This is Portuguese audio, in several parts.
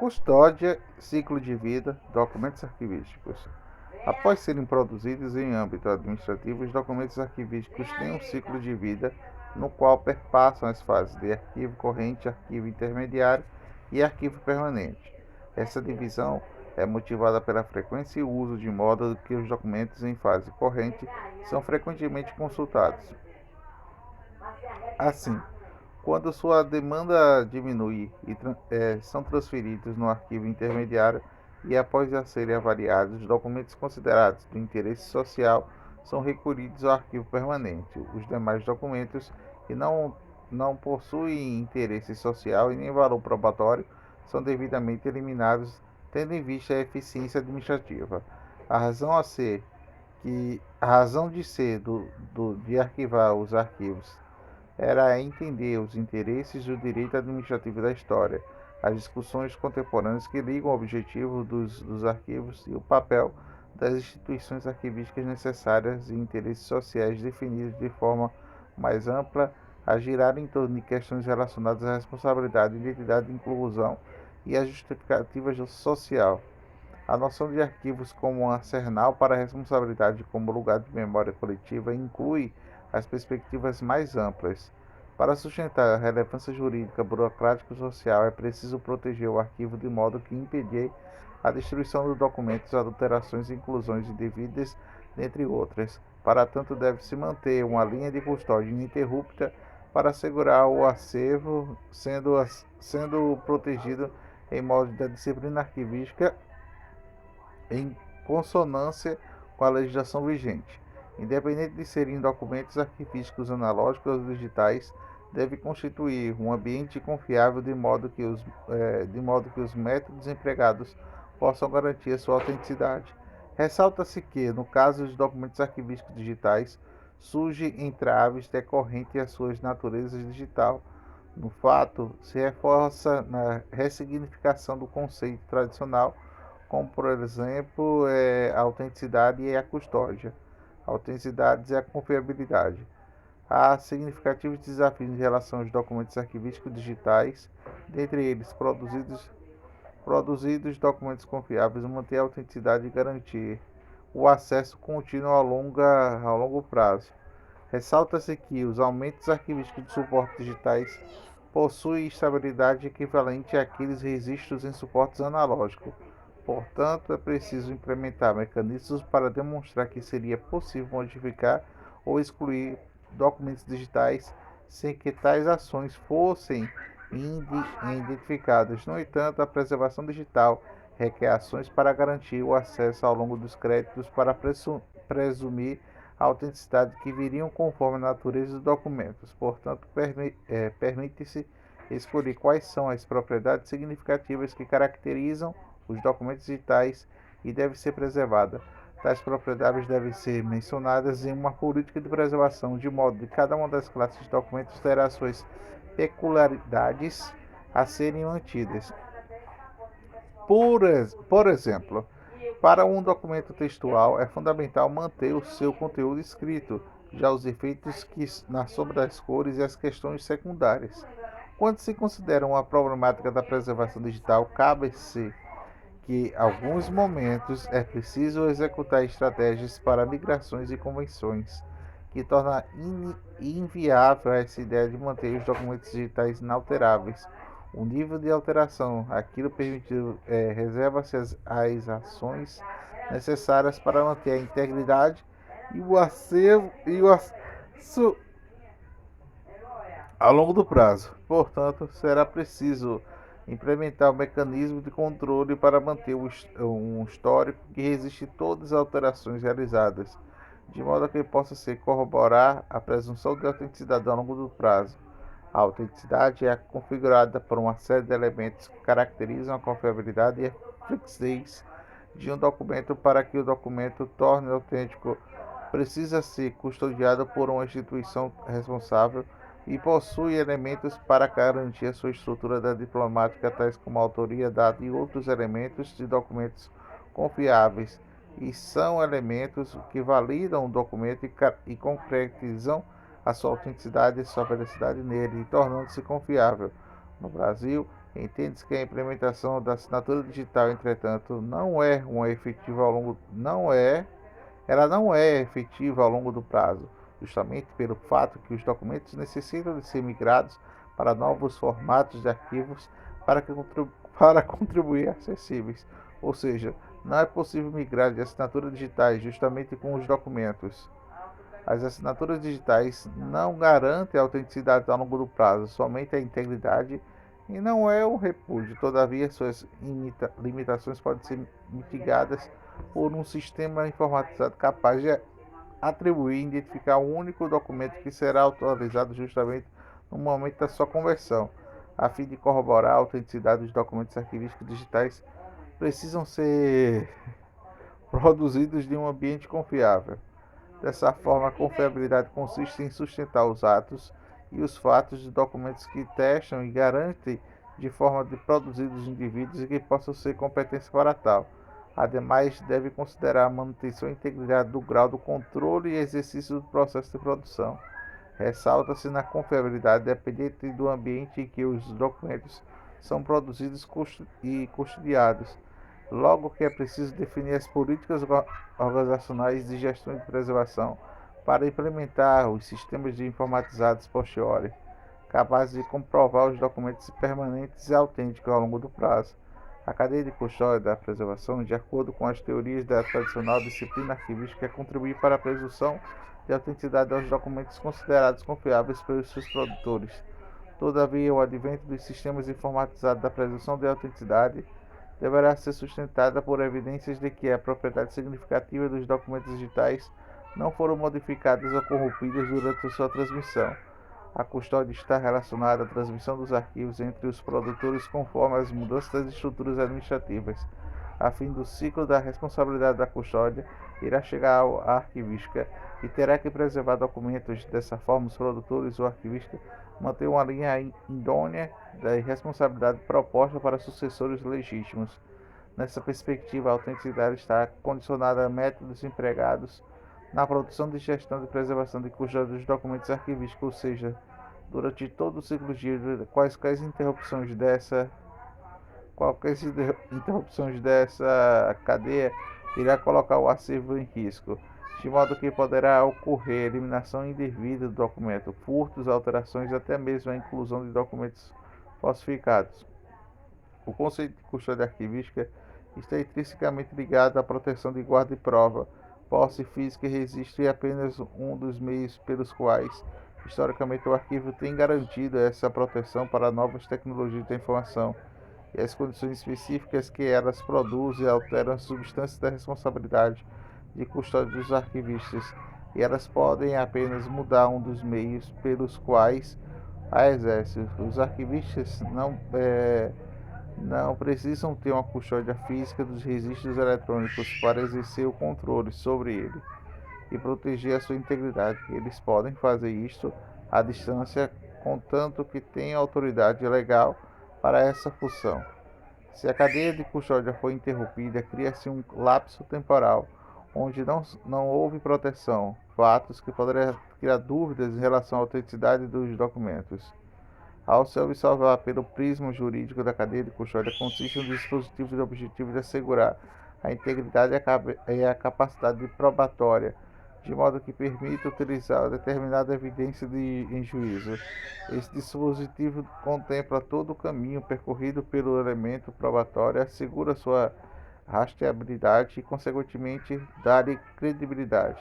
Custódia, ciclo de vida, documentos arquivísticos. Após serem produzidos em âmbito administrativo, os documentos arquivísticos têm um ciclo de vida no qual perpassam as fases de arquivo corrente, arquivo intermediário e arquivo permanente. Essa divisão é motivada pela frequência e uso, de modo que os documentos em fase corrente são frequentemente consultados. Assim, quando sua demanda diminui e são transferidos no arquivo intermediário e após já serem avaliados, os documentos considerados de interesse social são recolhidos ao arquivo permanente. Os demais documentos que não possuem interesse social e nem valor probatório são devidamente eliminados, tendo em vista a eficiência administrativa. A razão a ser a razão de ser de arquivar os arquivos era entender os interesses do direito administrativo da história, as discussões contemporâneas que ligam o objetivo dos arquivos e o papel das instituições arquivísticas necessárias e interesses sociais definidos de forma mais ampla a girar em torno de questões relacionadas à responsabilidade, identidade, inclusão e a justificativa social. A noção de arquivos como um arsenal para a responsabilidade como lugar de memória coletiva inclui as perspectivas mais amplas. Para sustentar a relevância jurídica, burocrática e social, é preciso proteger o arquivo de modo que impedir a destruição dos documentos, adulterações, inclusões indevidas, dentre outras. Para tanto, deve-se manter uma linha de custódia ininterrupta para assegurar o acervo sendo protegido em modo da disciplina arquivística em consonância com a legislação vigente. Independente de serem documentos arquivísticos analógicos ou digitais, deve constituir um ambiente confiável de modo que os métodos empregados possam garantir a sua autenticidade. Ressalta-se que, no caso dos documentos arquivísticos digitais, surgem entraves decorrentes às suas naturezas digital. No fato, se reforça na ressignificação do conceito tradicional, como, por exemplo, a autenticidade e a custódia. A autenticidade e a confiabilidade. Há significativos desafios em relação aos documentos arquivísticos digitais, dentre eles produzidos documentos confiáveis, manter a autenticidade e garantir o acesso contínuo a longo prazo. Ressalta-se que os aumentos arquivísticos de suportes digitais possuem estabilidade equivalente àqueles registros em suportes analógicos. Portanto, é preciso implementar mecanismos para demonstrar que seria possível modificar ou excluir documentos digitais sem que tais ações fossem identificadas. No entanto, a preservação digital requer ações para garantir o acesso ao longo dos créditos para presumir a autenticidade que viriam conforme a natureza dos documentos. Portanto, permite-se escolher quais são as propriedades significativas que caracterizam os documentos digitais e deve ser preservada. Tais propriedades devem ser mencionadas em uma política de preservação, de modo que cada uma das classes de documentos terá suas peculiaridades a serem mantidas. Por exemplo, para um documento textual é fundamental manter o seu conteúdo escrito, já os efeitos na sombra das cores e as questões secundárias. Quando se considera uma problemática da preservação digital, cabe-se que, em alguns momentos, é preciso executar estratégias para migrações e convenções, que torna inviável essa ideia de manter os documentos digitais inalteráveis. O nível de alteração aquilo permitido reserva-se às ações necessárias para manter a integridade e o acesso a longo do prazo. Portanto, será preciso implementar um mecanismo de controle para manter um histórico que resiste todas as alterações realizadas, de modo que possa ser corroborar a presunção de autenticidade ao longo do prazo. A autenticidade é configurada por uma série de elementos que caracterizam a confiabilidade e a fluidez de um documento. Para que o documento torne autêntico, precisa ser custodiado por uma instituição responsável e possui elementos para garantir a sua estrutura diplomática, tais como a autoria, data e outros elementos de documentos confiáveis, e são elementos que validam o documento e concretizam a sua autenticidade e sua veracidade nele, tornando-se confiável. No Brasil, Entende-se que a implementação da assinatura digital, entretanto, não é uma efetiva ao longo, não é, ela não é efetiva ao longo do prazo, justamente pelo fato que os documentos necessitam de ser migrados para novos formatos de arquivos para, que, para contribuir acessíveis. Ou seja, não é possível migrar de assinaturas digitais justamente com os documentos. As assinaturas digitais não garantem a autenticidade ao longo do prazo, somente a integridade e não é um repúdio. Todavia, suas limitações podem ser mitigadas por um sistema informatizado capaz de atribuir e identificar um único documento que será atualizado justamente no momento da sua conversão. A fim de corroborar a autenticidade dos documentos arquivísticos digitais, precisam ser produzidos em um ambiente confiável. Dessa forma, a confiabilidade consiste em sustentar os atos e os fatos de documentos que testam e garantem de forma de produzidos indivíduos e que possam ser competentes para tal. Ademais, deve considerar a manutenção e integridade do grau do controle e exercício do processo de produção. Ressalta-se na confiabilidade dependente do ambiente em que os documentos são produzidos e custodiados. Logo que é preciso definir as políticas organizacionais de gestão de preservação para implementar os sistemas de informatizados posteriori, capazes de comprovar os documentos permanentes e autênticos ao longo do prazo. A cadeia de custódia da preservação, de acordo com as teorias da tradicional disciplina arquivística, contribui para a presunção de autenticidade aos documentos considerados confiáveis pelos seus produtores. Todavia, o advento dos sistemas informatizados da presunção de autenticidade deverá ser sustentada por evidências de que a propriedade significativa dos documentos digitais não foram modificadas ou corrompidas durante sua transmissão. A custódia está relacionada à transmissão dos arquivos entre os produtores conforme as mudanças das estruturas administrativas. A fim do ciclo da responsabilidade da custódia irá chegar à arquivística e terá que preservar documentos. Dessa forma, os produtores ou arquivista mantêm uma linha idônea da responsabilidade proposta para sucessores legítimos. Nessa perspectiva, a autenticidade está condicionada a métodos empregados na produção de gestão de preservação de custódia dos documentos arquivísticos, ou seja, durante todo o ciclo de vida, qualquer interrupções dessa cadeia irá colocar o acervo em risco, de modo que poderá ocorrer eliminação indevida do documento, furtos, alterações, até mesmo a inclusão de documentos falsificados. O conceito de custódia arquivística está intrinsecamente ligado à proteção de guarda e prova. Posse física e registro é apenas um dos meios pelos quais, historicamente, o arquivo tem garantido essa proteção para novas tecnologias da informação e as condições específicas que elas produzem alteram as substâncias da responsabilidade de custódia dos arquivistas, e elas podem apenas mudar um dos meios pelos quais a exercem. Os arquivistas não precisam ter uma custódia física dos registros eletrônicos para exercer o controle sobre ele e proteger a sua integridade. Eles podem fazer isto à distância, contanto que tenham autoridade legal para essa função. Se a cadeia de custódia for interrompida, cria-se um lapso temporal, onde não houve proteção, fatos que poderiam criar dúvidas em relação à autenticidade dos documentos. Ao se observar pelo prisma jurídico da cadeia de custódia, consiste em um dispositivo de objetivo de assegurar a integridade e a capacidade probatória, de modo que permita utilizar determinada evidência em juízo. Esse dispositivo contempla todo o caminho percorrido pelo elemento probatório, assegura sua rastreabilidade e, consequentemente, dá-lhe credibilidade.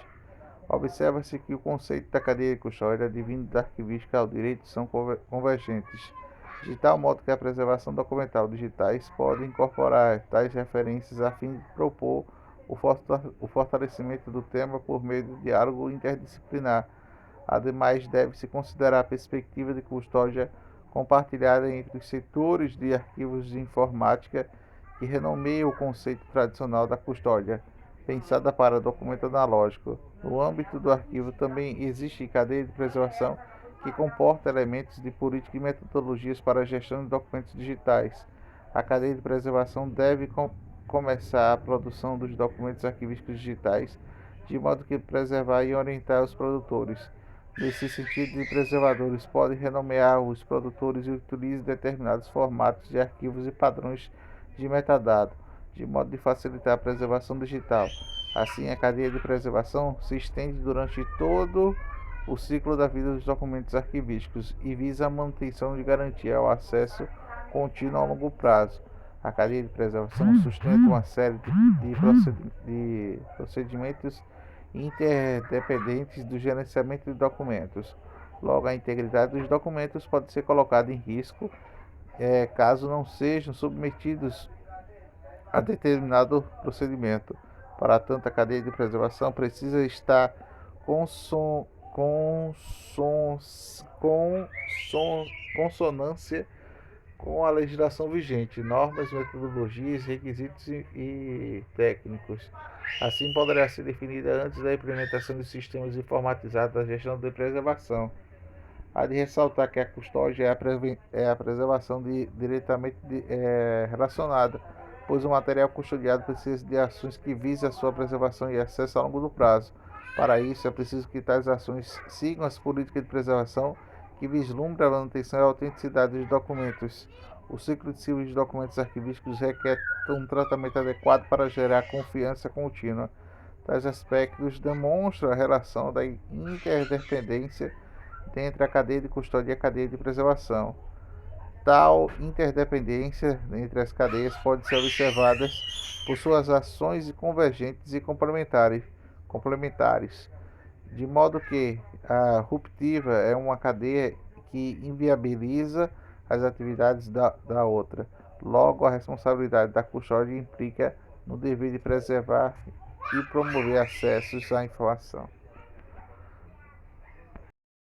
Observa-se que o conceito da cadeia de custódia, advindo da arquivística ao direito, são convergentes, de tal modo que a preservação documental digitais pode incorporar tais referências a fim de propor o fortalecimento do tema por meio de diálogo interdisciplinar. Ademais, deve-se considerar a perspectiva de custódia compartilhada entre os setores de arquivos de informática que renomeiam o conceito tradicional da custódia, pensada para documento analógico. No âmbito do arquivo também existe cadeia de preservação que comporta elementos de política e metodologias para a gestão de documentos digitais. A cadeia de preservação deve começar a produção dos documentos arquivísticos digitais, de modo que preservar e orientar os produtores, Nesse sentido, os preservadores podem renomear os produtores e utilizam determinados formatos de arquivos e padrões de metadado, de modo de facilitar a preservação digital. Assim, a cadeia de preservação se estende durante todo o ciclo da vida dos documentos arquivísticos e visa a manutenção de garantia ao acesso contínuo a longo prazo. A cadeia de preservação sustenta uma série de procedimentos interdependentes do gerenciamento de documentos. Logo, a integridade dos documentos pode ser colocada em risco caso não sejam submetidos a determinado procedimento. Para tanto, a cadeia de preservação precisa estar conson, conson, consonância com a legislação vigente, normas, metodologias, requisitos e técnicos. Assim, poderá ser definida antes da implementação de sistemas informatizados da gestão de preservação. Há de ressaltar que a custódia é a preservação diretamente relacionada, pois o material custodiado precisa de ações que visem a sua preservação e acesso ao longo do prazo. Para isso, é preciso que tais ações sigam as políticas de preservação que vislumbrem a manutenção e a autenticidade dos documentos. O ciclo de ciclo de documentos arquivísticos requer um tratamento adequado para gerar confiança contínua. Tais aspectos demonstram a relação da interdependência entre a cadeia de custódia e a cadeia de preservação. Tal interdependência entre as cadeias pode ser observada por suas ações convergentes e complementares, de modo que a ruptiva é uma cadeia que inviabiliza as atividades da outra. Logo, a responsabilidade da custódia implica no dever de preservar e promover acessos à informação.